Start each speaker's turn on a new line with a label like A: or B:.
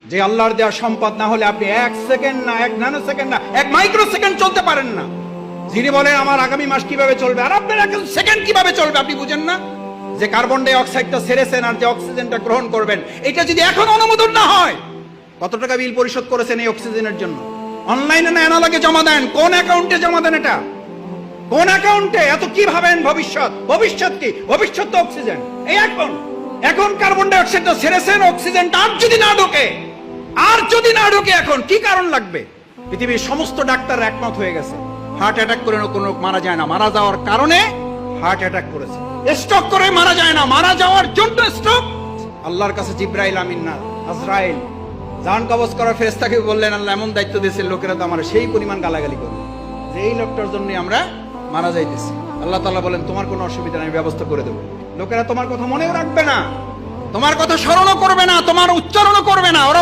A: যে আল্লাহর দেওয়া সম্পদ না হলে আপনি 1 সেকেন্ড না, 1 ন্যানো সেকেন্ড না, 1 মাইক্রো সেকেন্ড চলতে পারেন না। যিনি বলেন আমার আগামী মাস কিভাবে চলবে, আর আপনার 1 সেকেন্ড কিভাবে চলবে আপনি বুঝেন না? যে কার্বন ডাই অক্সাইডটা ছেড়েছেন আর যে অক্সিজেনটা গ্রহণ করবেন, এটা যদি এখন অনুমোদন না হয়, কত টাকা বিল পরিশোধ করেছেন এই অক্সিজেনের জন্য? অনলাইনে না অ্যানালগে জমা দেন? কোন অ্যাকাউন্টে জমা দেন? এটা কোন অ্যাকাউন্টে? এত কি ভাবেন ভবিষ্যৎ? ভবিষ্যৎ কি? ভবিষ্যৎ তো অক্সিজেন। এই এখন কার্বন ডাই অক্সাইডটা ছেড়েছেন, অক্সিজেনটা আর যদি না ঢোকে, এখন কি কারণ লাগবে? পৃথিবীর সমস্ত ডাক্তার একমত হয়ে গেছে, হার্ট অ্যাটাক করে কোনো লোক মারা যায় না, মারা যাওয়ার কারণে হার্ট অ্যাটাক করেছে। স্ট্রোক করে মারা যায় না, মারা যাওয়ার জন্য স্ট্রোক। আল্লাহর কাছে জিব্রাইল আমিন না, আজরাইল জান কবজ করার ফেরেশতাকে বললেন, আল্লাহ এমন দায়িত্ব দিয়েছেন, লোকেরা তো আমার সেই পরিমাণ গালাগালি করবে যে এই লোকটার জন্যই আমরা মারা যাইতেছি। আল্লাহ তাআলা বলেন, তোমার কোনো অসুবিধা নেই, ব্যবস্থা করে দেবো। লোকেরা তোমার কথা মনেও রাখবে না, তোমার কথা স্মরণও করবে না, তোমার উচ্চারণও করবে না। ওরা